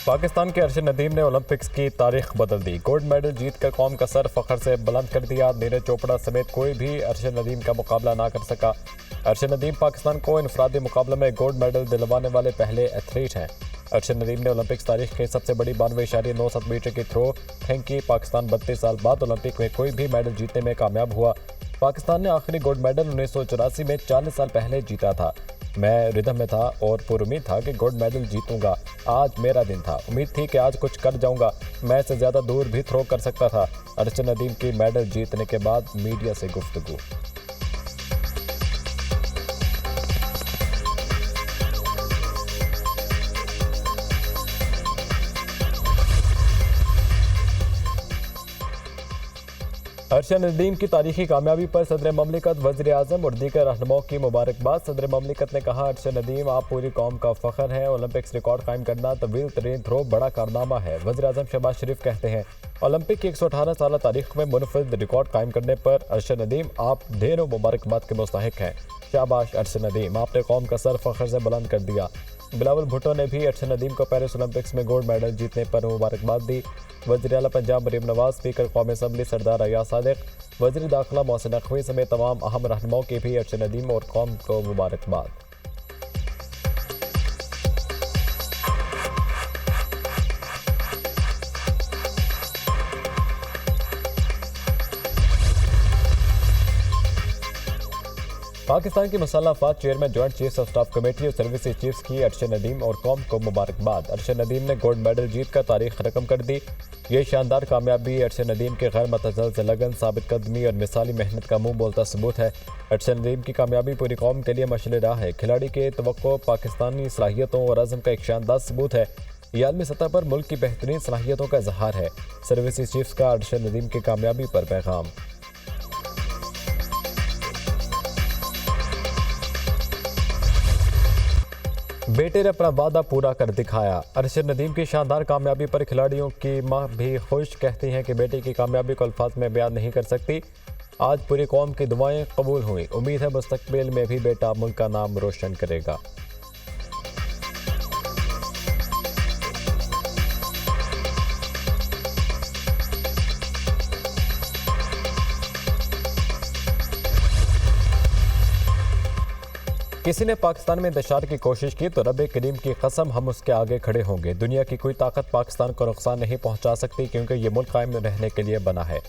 पाकिस्तान के अरशद नदीम ने ओलंपिक्स की तारीख बदल दी। गोल्ड मेडल जीत कर कौम का सर फख्र से बुलंद कर दिया। नीरज चोपड़ा समेत कोई भी अरशद नदीम का मुकाबला ना कर सका। अरशद नदीम पाकिस्तान को इनफरादी मुकाबले में गोल्ड मेडल दिलवाने वाले पहले एथलीट हैं। अरशद नदीम ने ओलंपिक्स तारीख की सबसे बड़ी 92.97 मीटर की थ्रो फेंकी। पाकिस्तान 32 साल बाद ओलंपिक में कोई भी मेडल जीतने में कामयाब हुआ। पाकिस्तान ने आखिरी गोल्ड मेडल 1984 में 40 साल पहले जीता था। मैं रिदम में था और पुरुमीद था कि गोल्ड मेडल जीतूंगा। आज मेरा दिन था, उम्मीद थी कि आज कुछ कर जाऊंगा, मैं इससे ज़्यादा दूर भी थ्रो कर सकता था। अरशद नदीम की मेडल जीतने के बाद मीडिया से गुफ्तगू। अरशद नदीम की तारीखी कामयाबी पर सदर ममलिकत, वज़ीर आज़म और दीगर रहनुमाओं की मुबारकबाद। सदर ममलिकत ने कहा, अरशद नदीम आप पूरी कौम का फ़ख्र हैं। ओलंपिक्स रिकॉर्ड कायम करना तवील तरीन थ्रो बड़ा कारनामा है। वज़ीर आज़म शहबाज शरीफ कहते हैं, ओलंपिक की 118 साल तारीख में मुनफरद रिकॉर्ड कायम करने पर अरशद नदीम आप ढेरों मुबारकबाद के मुस्तहिक हैं। शाबाश अरशद नदीम, आपने कौम का सर फ़ख्र से बुलंद कर दिया। बिलावल भुट्टो ने भी अरशद नदीम को पेरिस ओलंपिक्स में गोल्ड मेडल जीतने पर मुबारकबाद दी। वज़ीर आला पंजाब मरीम नवाज, स्पीकर कौमी असम्बली सरदार अयाज सादिक, वज़ीर दाखिला मोहसिन नकवी समेत तमाम अहम रहनुमाओं की भी अरशद नदीम और कौम को मुबारकबाद। पाकिस्तान की मसाला अफवाज chairman joint chiefs of staff committee और सर्विसेज चीफ्स की अरशद नदीम और कौम को मुबारकबाद। अरशद नदीम ने गोल्ड मेडल जीत कर तारीख रकम कर दी। ये शानदार कामयाबी अरशद नदीम के गैर मतज़लज़ल लगन, साबित कदमी और मिसाली मेहनत का मुंह बोलता सबूत है। अरशद नदीम की कामयाबी पूरी कौम के लिए मशअल राह है। खिलाड़ी के तवक्को पाकिस्तानी सलाहियतों और अज़म का एक शानदार सबूत है। ये आलमी सतह पर मुल्क की बेहतरीन सलाहियतों का इजहार है। सर्विसेज चीफ्स का अरशद नदीम की कामयाबी पर पैगाम। बेटे ने अपना वादा पूरा कर दिखाया। अरशद नदीम की शानदार कामयाबी पर खिलाड़ियों की मां भी खुश, कहती हैं कि बेटे की कामयाबी को अल्फाज में बयान नहीं कर सकती। आज पूरी कौम की दुआएं कबूल हुई। उम्मीद है मुस्तकबिल में भी बेटा मुल्क का नाम रोशन करेगा। किसी ने पाकिस्तान में इंतशार की कोशिश की तो रब करीम की कसम हम उसके आगे खड़े होंगे। दुनिया की कोई ताकत पाकिस्तान को नुकसान नहीं पहुंचा सकती, क्योंकि ये मुल्क कायम रहने के लिए बना है।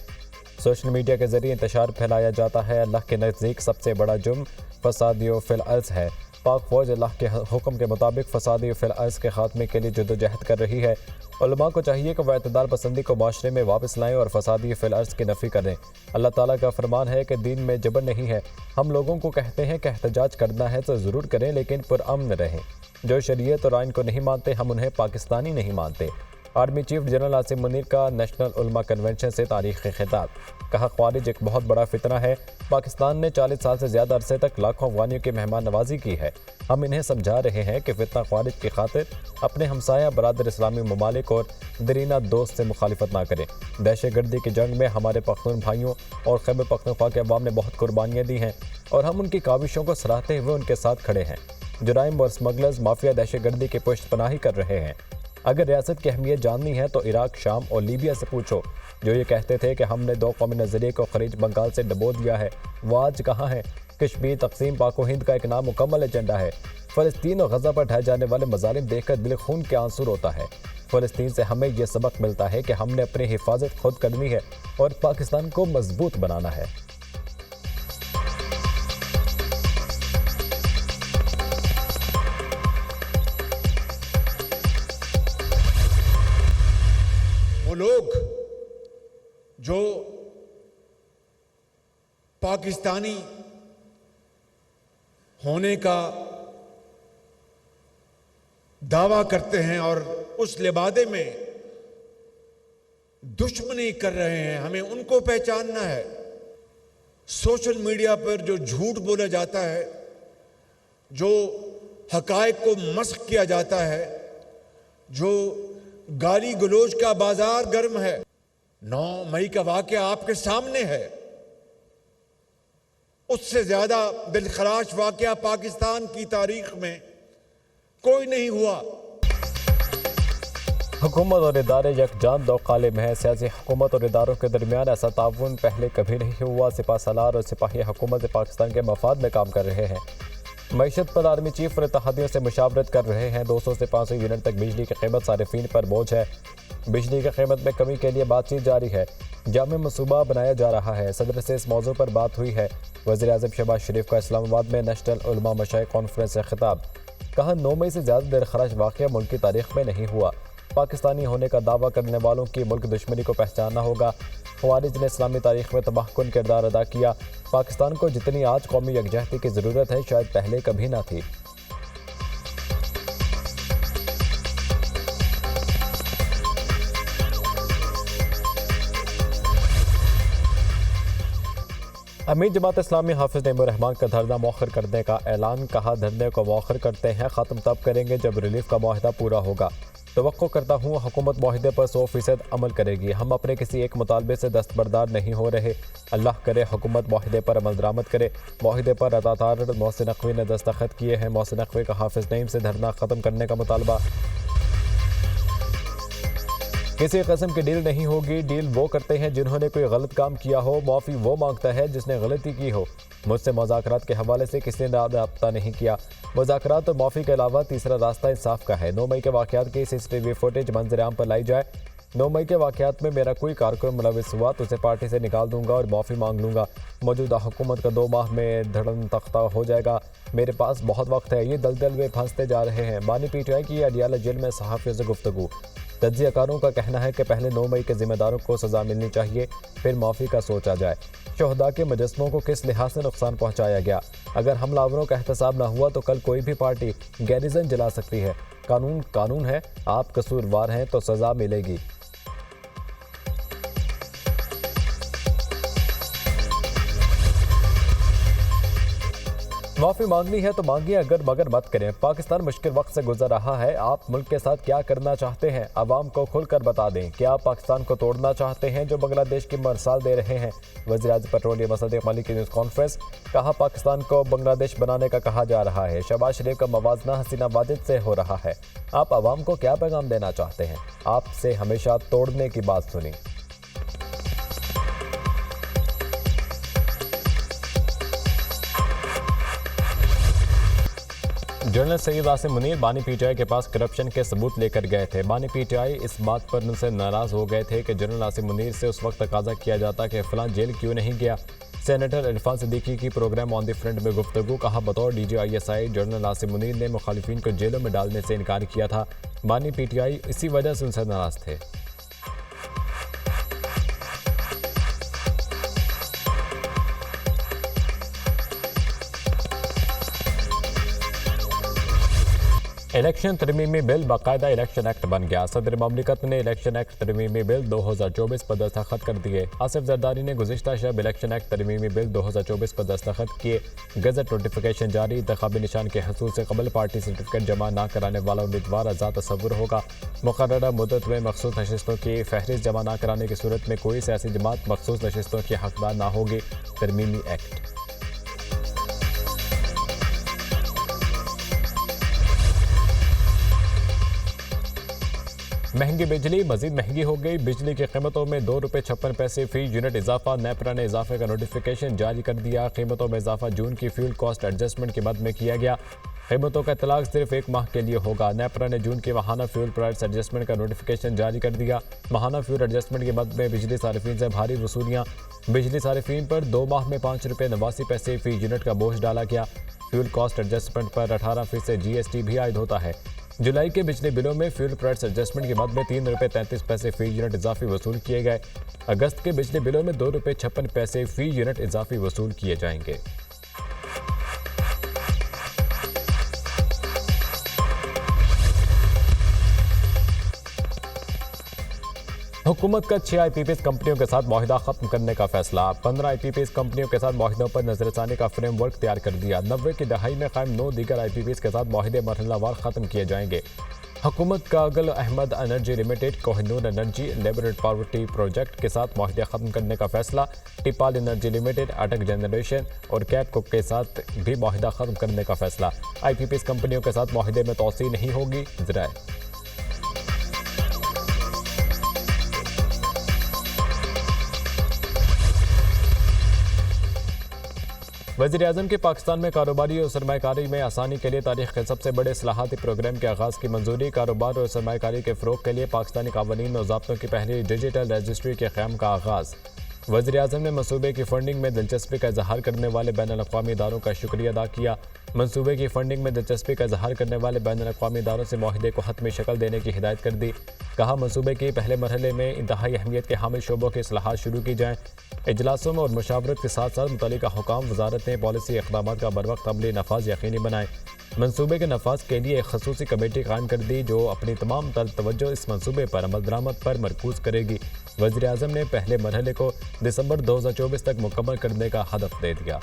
सोशल मीडिया के जरिए इंतशार फैलाया जाता है। अल्लाह के नज़दीक सबसे बड़ा जुर्म फसादी फिल अर्ज़ है। पाक फौज अल्लाह के हुक्म के मुताबिक फसादी फिल अर्ज़ के खात्मे के लिए जद्दोजहद कर रही है। उलमा को चाहिए कि वह इत्तेदाल पसंदी को माशरे में वापस लाएं और फसादी फिल अर्ज़ की नफ़ी करें। अल्लाह ताला का फरमान है कि दीन में जबर नहीं है। हम लोगों को कहते हैं कि एहतजाज करना है तो ज़रूर करें, लेकिन पुरअमन रहें। जो शरीयत और आइन को नहीं मानते, हम उन्हें पाकिस्तानी नहीं मानते। Army chief general Asim Munir का नेशनल उलमा कन्वेंशन से तारीख़ी खिताब। कहा, ख्वारिज एक बहुत बड़ा फितना है। पाकिस्तान ने 40 साल से ज़्यादा अरसे तक लाखों अफगानियों की मेहमान नवाजी की है। हम इन्हें समझा रहे हैं कि फितना ख्वारिज की खातिर अपने हमसाया बरादर इस्लामी ममालिक और दरीना दोस्त से मुखालिफत ना करें। दहशतगर्दी की जंग में हमारे पख्तून भाइयों और खैबर पख्तूनख्वा के अवाम ने बहुत कुर्बानियाँ दी हैं और हम उनकी काविशों को सराहते हुए उनके साथ खड़े हैं। जुराइम और स्मगलर्स माफिया दहशतगर्दी की पुष्ट पनाही कर रहे हैं। अगर रियासत की अहमियत जाननी है तो इराक, शाम और लीबिया से पूछो, जो ये कहते थे कि हमने दो कौमी नज़रिए को खलीज बंगाल से डबो दिया है, वो आज कहाँ है। कश्मीर तकसीम पाको हिंद का एक नामुकम्मल एजेंडा है। फ़लस्तीन और गज़ा पर ढाए जाने वाले मज़ालिम देखकर दिल खून के आंसू रोता है। फ़लस्तीन से हमें यह सबक मिलता है कि हमने अपनी हिफाजत खुद करनी है और पाकिस्तान को मजबूत बनाना है। वो लोग जो पाकिस्तानी होने का दावा करते हैं और उस लिबादे में दुश्मनी कर रहे हैं, हमें उनको पहचानना है। सोशल मीडिया पर जो झूठ बोला जाता है, जो हकायक को मस्ख किया जाता है, जो गाली गलोच का बाजार गर्म है। 9 मई का वाकया आपके सामने है। उससे ज्यादा दिलखराश वाकया पाकिस्तान की तारीख में कोई नहीं हुआ। हुकूमत और इदारे यकजान दो काले में है। सियासी हुकूमत और इदारों के दरमियान ऐसा ताउन पहले कभी नहीं हुआ। सिपा सलार और सिपाही हुकूमत पाकिस्तान के मफाद में काम कर रहे हैं। मईशत पर आर्मी चीफ और इत्तेहादियों से मुशावरत कर रहे हैं। 200 से 500 यूनिट तक बिजली की कीमत सारिफीन पर बोझ है। बिजली की कीमत में कमी के लिए बातचीत जारी है। जामे मनसूबा बनाया जा रहा है। सदर से इस मौजू पर बात हुई है। वज़ीर-ए-आज़म शहबाज शरीफ का इस्लामाबाद में नेशनल उलमा मशाइख कॉन्फ्रेंस से खिताब। कहा 9 मई से ज़्यादा देर खराज वाक़या मुल्क की तारीख में नहीं हुआ। पाकिस्तानी होने का दावा करने वालों की मुल्क दुश्मनी को पहचानना होगा। ख़वारिज ने इस्लामी तारीख में तबाहकुन किरदार अदा किया। पाकिस्तान को जितनी आज कौमी यकजहती की ज़रूरत है शायद पहले कभी ना थी। अमीर जमात इस्लामी हाफिज नईमुर रहमान का धरना मौखर करने का ऐलान। कहा धरने को मौखर करते हैं, ख़त्म तब करेंगे जब रिलीफ का मुआहदा पूरा होगा। तवक्को करता हूँ हुकूमत मुआहदे पर 100% अमल करेगी। हम अपने किसी एक मुतालबे से दस्तबरदार नहीं हो रहे। अल्लाह करे हुकूमत मुआहदे पर अमल दरामद करे। मुआहदे पर अतातार मोहसिन नकवी ने दस्तखत किए हैं। मोहसिन नकवी का हाफिज नईम से धरना ख़त्म करने का मुतालबा। किसी किस्म की डील नहीं होगी। डील वो करते हैं जिन्होंने कोई गलत काम किया हो। माफ़ी वो मांगता है जिसने गलती की हो। मुझसे मुज़ाकरात के हवाले से किसी ने रब्ता नहीं किया। मुज़ाकरात और माफ़ी के अलावा तीसरा रास्ता इंसाफ का है। 9 मई के वाक़यात की CCTV फुटेज मंजर आम पर लाई जाए। 9 मई के वाक़यात में मेरा कोई कारकुन मुलविस हुआ तो उसे पार्टी से निकाल दूंगा और माफ़ी मांग लूँगा। मौजूदा हुकूमत का 2 माह में धड़न तख्ता हो जाएगा। मेरे पास बहुत वक्त है। ये दलदल में फंसते जा रहे हैं। बानी PTI की अडियाला जेल में सहाफ़ियों से गुफ्तगू। तज्ज़ियाकारों का कहना है कि पहले 9 मई के ज़िम्मेदारों को सज़ा मिलनी चाहिए, फिर माफ़ी का सोचा जाए। शहदा के मुजस्समों को किस लिहाज से नुकसान पहुँचाया गया? अगर हमलावरों का एहतसाब न हुआ तो कल कोई भी पार्टी गैरिजन जला सकती है। कानून कानून है। आप कसूरवार हैं तो सज़ा मिलेगी। माफ़ी मांगनी है तो मांगिए, अगर मगर मत करें। पाकिस्तान मुश्किल वक्त से गुजर रहा है। आप मुल्क के साथ क्या करना चाहते हैं? आवाम को खुलकर बता दें। क्या आप पाकिस्तान को तोड़ना चाहते हैं जो बांग्लादेश की मिसाल दे रहे हैं? वज़ीर-ए-आज़म पेट्रोलियम सदीक़ मलिक की न्यूज़ कॉन्फ्रेंस। कहा पाकिस्तान को बांग्लादेश बनाने का कहा जा रहा है। शहबाज शरीफ का मवाजना हसीना वाजिद से हो रहा है। आप आवाम को क्या पैगाम देना चाहते हैं? आपसे हमेशा तोड़ने की बात सुनी। जनरल सैयद आसिम मुनीर बानी PTI के पास करप्शन के सबूत लेकर गए थे। बानी PTI इस बात पर उनसे नाराज़ हो गए थे कि जनरल आसिम मुनीर से उस वक्त तकाजा किया जाता कि फ़लाँ जेल क्यों नहीं गया। सेनेटर इरफान सिद्दीकी की प्रोग्राम ऑन द फ्रंट में गुफ्तगू। कहा बतौर DG ISI general Asim Munir ने मुखालिफिन को जेलों में डालने से इनकार किया था। बानी PTI इसी वजह से उनसे नाराज़ थे। इलेक्शन तरमीमी बिल बाकायदा इलेक्शन एक्ट बन गया। सदर ममलिकत ने इलेक्शन एक्ट तरमीमी बिल 2024 पर दस्तखत कर दिए। आसिफ जरदारी ने गुज़िश्ता शब इलेक्शन एक्ट तरमीमी बिल 2024 पर दस्तखत किए। गज़ट नोटिफिकेशन जारी। इंतखाबी निशान के हसूल से कबल पार्टी सर्टिफिकेट जमा न कराने वाला उम्मीदवार आज़ाद तस्वुर होगा। मुकर्ररा मुद्दत में मखसूस नशिस्तों की फहरिस्त जमा न कराने की सूरत में कोई सियासी जमात मखसूस नशिस्तों की हकदार न होगी। तरमीमी एक्ट। महंगी बिजली मजीद महंगी हो गई। बिजली की कीमतों में ₹2.56 फी यूनिट इजाफा। नेपरा ने इजाफे का नोटिफिकेशन जारी कर दिया। कीमतों में इजाफा जून की फ्यूल कॉस्ट एडजस्टमेंट के मद में किया गया। कीमतों का इतलाक सिर्फ 1 माह के लिए होगा। नेपरा ने जून के माहाना फ्यूल प्राइस एडजस्टमेंट का नोटिफिकेशन जारी कर दिया। माहाना फ्यूल एडजस्टमेंट के मद में बिजली सारिफीन से भारी वसूलियाँ। बिजली सारिफीन पर 2 माह में ₹5.89 फी यूनिट का बोझ डाला गया। फ्यूल कॉस्ट एडजस्टमेंट पर 18% GST भी आयद होता है। जुलाई के बिजली बिलों में फ्यूल प्राइस एडजस्टमेंट के मद में ₹3.33 फी यूनिट इजाफी वसूल किए गए। अगस्त के बिजली बिलों में ₹2.56 फी यूनिट इजाफी वसूल किए जाएंगे। हुकूमत का 6 IPPs कंपनियों के साथ मुआहिदा खत्म करने का फैसला। 15 IPPs कंपनियों के साथ मुआहिदों पर नजरसानी का फ्रेमवर्क तैयार कर दिया। 90 की दहाई में कायम 9 दीगर IPPs के साथ मुआहिदे मरहलावार खत्म किए जाएंगे। हुकूमत का अगल Ahmad energy limited, Kohinoor energy, liberty power project के साथ मुआहिदे खत्म करने का फैसला। टिपाल एनर्जी लिमिटेड, अटक जनरेशन और कैपकुक के साथ भी मुआहिदा खत्म करने का फैसला। IPPs कंपनियों के साथ मुआहिदे में तोसी नहीं होगी। ज़राए वज़ीर-ए-आज़म के पाकिस्तान में कारोबारी और सरमायाकारी में आसानी के लिए तारीख के सबसे बड़े इस्लाहाती प्रोग्राम के आगाज़ की मंजूरी। कारोबार और सरमायाकारी के फ़रोग़ के लिए पाकिस्तानी कानून और ज़ाब्तों की पहली डिजिटल रजिस्ट्री के क़याम का आगाज़। वज़ीर-ए-आज़म ने मनसूबे की फ़ंडिंग में दिलचस्पी का इजहार करने वाले बैनुल-अक़वामी इदारों का शुक्रिया अदा किया। मनसूबे की फ़ंडिंग में दिलचस्पी का इजहार करने वाले बैनुल-अक़वामी इदारों से मुआहदे को हतमी शक्ल देने की हिदायत कर दी। कहा, मनसूबे के पहले मरहले में इंतहाई अहमियत के हामिल शोबों की इस्लाहात शुरू की जाएँ। इजलासों में और मशावरत के साथ साथ मुतल्लिका हुकाम वज़ारत ने पॉलिसी इक़दाम का बरवक्त अमली नफाज यकीनी बनाए। मनसूबे के नफाज के लिए एक खसूसी कमेटी कायम कर दी जो अपनी तमाम तवज्जो इस मनसूबे पर अमल दरामद पर मरकूज करेगी। वज़ीर-ए-आज़म ने पहले मरहले को दिसंबर 2024 तक मुकम्मल करने का हदफ दे दिया।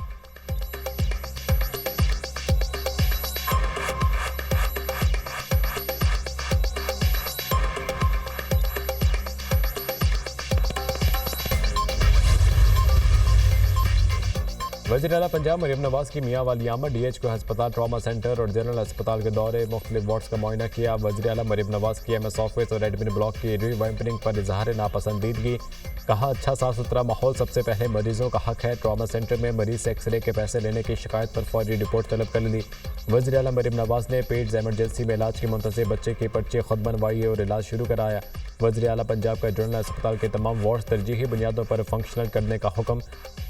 वज़ीर-ए-आला पंजाब मरीम नवाज की मियाँ वाली आमद DHQ अस्पताल, ट्रामा सेंटर और जनरल अस्पताल के दौरे, मुख्तलिफ वार्ड्स का मुआयना किया। वज़ीर-ए-आला मरीम नवाज की MS ऑफिस और एडमिन ब्लॉक की रीवैम्पिंग पर इजहार नापसंदीदगी। कहा, अच्छा साफ सुथरा माहौल सबसे पहले मरीजों का हक है। ट्रामा सेंटर में मरीज से एक्सरे के पैसे लेने की शिकायत पर फौरी रिपोर्ट तलब कर ली। वज़ीर-ए-आला मरीम नवाज ने पेड्स एमरजेंसी में इलाज की मुंतज़िर बच्चे की पर्ची खुद बनवाई और इलाज शुरू कराया। वज़ीर-ए-आला पंजाब का जनरल अस्पताल के तमाम वार्ड्स तरजीही बुनियादों पर फंक्शनल करने का हुक्म।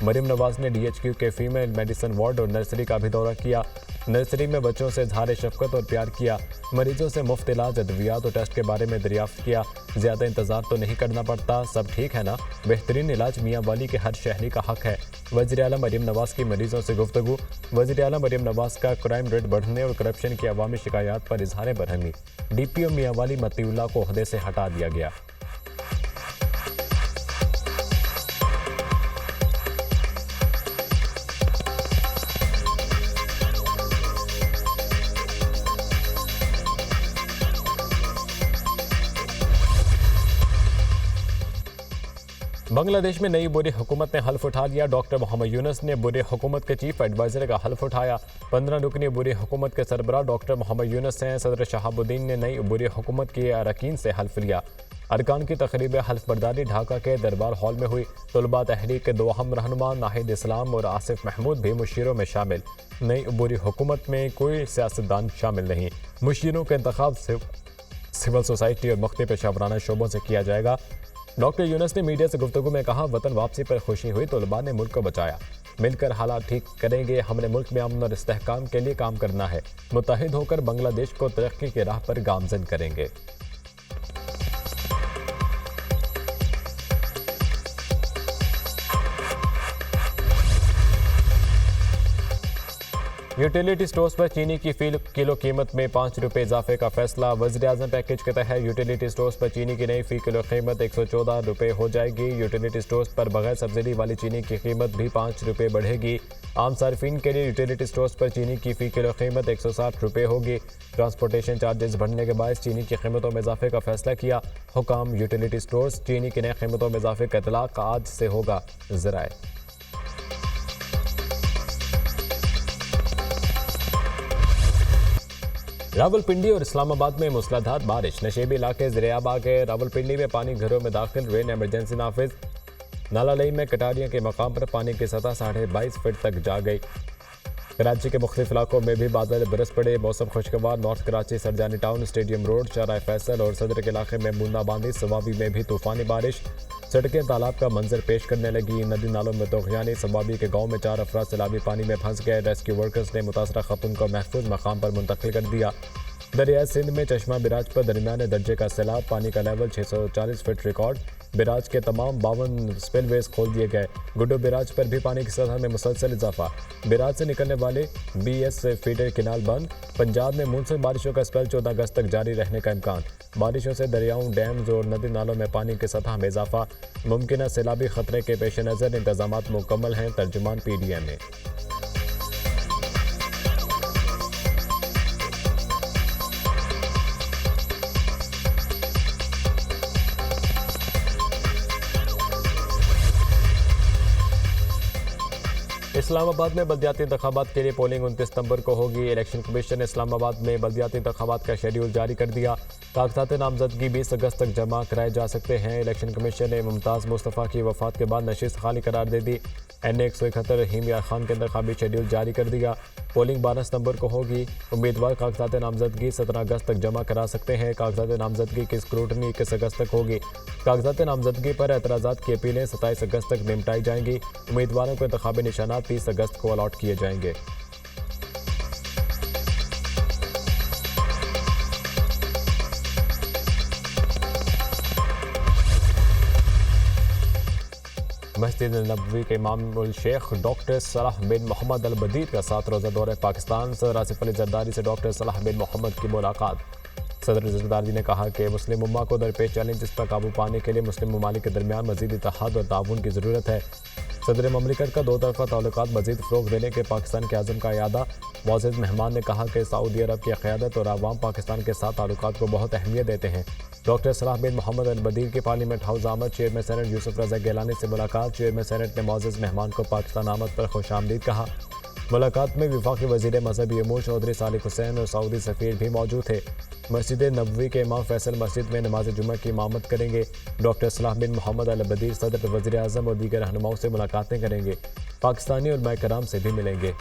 मरीम नवाज ने DHQ के फीमेल मेडिसिन वार्ड और नर्सरी का भी दौरा किया। नर्सरी में बच्चों से इजहार शफकत और प्यार किया। मरीजों से मुफ्त इलाज, अद्वियात और टेस्ट के बारे में दरियाफ्त किया। ज़्यादा इंतजार तो नहीं करना पड़ता, सब ठीक है ना? बेहतरीन इलाज मियाँ वाली के हर शहरी का हक है। वज़ीर-ए-आला मरीम नवाज की मरीजों से गुफ्तगू। वज़ीर-ए-आला मरीम नवाज का क्राइम रेट बढ़ने और करप्शन की अवामी शिकायत पर इजहार बरहमी। DPO मियाँ वाली मतीउल्लाह को ओहदे से हटा दिया गया। बांग्लादेश में नई बुरी हुकूमत ने हल्फ उठा लिया। डॉक्टर मोहम्मद यूनुस ने बुरी हुकूमत के चीफ एडवाइज़र का हल्फ उठाया। 15 रुकनी बुरी हुकूमत के सरबराह डॉक्टर मोहम्मद यूनुस ने सदर शहाबुद्दीन ने नई बुरी हुकूमत के अरकान से हल्फ लिया। अरकान की तकरीब हल्फ बर्दारी ढाका के दरबार हॉल में हुई। तलबा तहरीक के दो अहम रहनुमा नाहिद इस्लाम और आसिफ महमूद भी मुशीरों में शामिल। नई बुरी हुकूमत में कोई सियासतदान शामिल नहीं। मुशीरों का इंतखाब सिविल सोसाइटी और मुख्तलिफ पेशावराना शोबों से किया जाएगा। डॉक्टर यूनुस ने मीडिया से गुफ्तगू में कहा, वतन वापसी पर खुशी हुई, तलबा ने मुल्क को बचाया। मिलकर हालात ठीक करेंगे। हमने मुल्क में अमन और इस्तेहकाम के लिए काम करना है। मुत्तहिद होकर बांग्लादेश को तरक्की की राह पर गामजन करेंगे। यूटिलिटी स्टोर्स पर चीनी की फी किलो कीमत में 5 रुपये इजाफे का फैसला। वज़ीर-ए-आज़म पैकेज के तहत यूटिलिटी स्टोर्स पर चीनी की नई फी किलो कीमत 114 रुपये हो जाएगी। यूटिलिटी स्टोर्स पर बगैर सब्सिडी वाली चीनी की कीमत भी 5 रुपये बढ़ेगी। आम सार्फिन के लिए यूटिलिटी स्टोर्स पर चीनी की फी किलो कीमत 160 रुपये होगी। ट्रांसपोर्टेशन चार्जेस बढ़ने के बायस चीनी की कीमतों में इजाफे का फैसला किया। हुकाम यूटिलिटी स्टोर्स चीनी की नई कीमतों में इजाफे का इतलाक आज से होगा। ज़राए रावलपिंडी और इस्लामाबाद में मूसलाधार बारिश, नशेबी इलाके ज़रियाब आ गए। रावलपिंडी में पानी घरों में दाखिल, रेन एमरजेंसी नाफिज। नालालई में कटारियाँ के मकाम पर पानी की सतह 22.5 फीट तक जा गई। कराची के मुख्तलिफ इलाकों में भी बादल बरस पड़े। मौसम खुशगवार। North Karachi, Surjani town, stadium road, Shahrah Faisal और सदर के इलाके में बूंदाबांदी। सवाबी में भी तूफानी बारिश। सड़कें तालाब का मंजर पेश करने लगी। नदी नालों में तोग़यानी। सवाबी के गांव में 4 अफराद सैलाबी पानी में फंस गए। रेस्क्यू वर्कर्स ने मुतासरा खतून को महफूज मकाम पर मुंतकिल कर दिया। दरियाए सिंध में चश्मा बिराज पर दरमियाने दर्जे का सैलाब। पानी का लेवल 640 फीट रिकॉर्ड। बिराज के तमाम 52 स्पिलवेज खोल दिए गए। गुड्डो बिराज पर भी पानी की सतह में मुसलसल इजाफा। बिराज से निकलने वाले BS फीडर किनाल बंद। पंजाब में मानसून बारिशों का स्पेल 14 अगस्त तक जारी रहने का इम्कान। बारिशों से दरियाओं, डैम्स और नदी नालों में पानी की सतह में इजाफा। मुमकिन सैलाबी खतरे के पेश नज़र इंतजाम मुकम्मल हैं। तर्जुमान PDM में। इस्लामाबाद में बल्दियाती इंतखाबात के लिए पोलिंग 29 सितंबर को होगी। इलेक्शन कमीशन ने इस्लामाबाद में बल्दियाती इंतखाबात का शेड्यूल जारी कर दिया। कागजात नामजदगी 20 अगस्त तक जमा कराए जा सकते हैं। इलेक्शन कमीशन ने मुमताज़ मुस्तफ़ा की वफात के बाद नशिस्त खाली करार दे दी। NA 171 रहीम यार खान के इंतखाबी शेड्यूल जारी कर दिया। पोलिंग 12 सितंबर को होगी। उम्मीदवार कागजात नामजदगी 17 अगस्त तक जमा करा सकते हैं। कागजात नामजदगी की स्क्रूटनी 21 अगस्त तक होगी। कागजात नामजदगी पर एतराज़ात की अपीलें 27 अगस्त तक निपटाई जाएंगी। उम्मीदवारों को इंतखाबी निशानात 30 अगस्त को अलॉट किए जाएंगे। मस्जिद नबवी के इमामुल शेख डॉक्टर सलाह बिन मोहम्मद अल बदीर का 7 रोज़ा दौरे पाकिस्तान। सदर आसिफ अली जरदारी से डॉक्टर सलाह बिन मोहम्मद की मुलाकात। सदर जरदारी ने कहा कि मुस्लिम उम्मा को दरपेश चैलेंज पर काबू पाने के लिए मुस्लिम ममालिक के दरमियान मज़ीद इत्तेहाद और ताउन की ज़रूरत है। सदर ममलिकत का 2 तरफ़ा ताल्लुकात मज़ीद फ़रोग़ देने के पाकिस्तान के आज़म का यादा। मुअज़्ज़ज़ मेहमान ने कहा कि सऊदी अरब की क़यादत और अवाम पाकिस्तान के साथ ताल्लुकात को बहुत अहमियत देते हैं। डॉक्टर सलाह बिन मोहम्मद अल बदीर की पार्लियामेंट हाउस आमद। चेयरमैन सेनेट यूसुफ रज़ा गिलानी से मुलाकात। चेयरमैन सेनेट ने मुअज़्ज़ज़ मेहमान को पाकिस्तान आमद पर खुशामदीद कहा। मुलाकात में वफाकी वज़ीर मज़हबी अमूर चौधरी सालिक हुसैन और सऊदी सफ़ीर भी मौजूद थे। मस्जिद नबवी के इमाम फैसल मस्जिद में नमाज जुम्मा की इमामत करेंगे। डॉक्टर सलाह बिन मोहम्मद अल बदीर सदर वज़ीर आज़म और दीगर रहनुमाओं से मुलाकातें करेंगे। पाकिस्तानी उलमा कराम से भी मिलेंगे।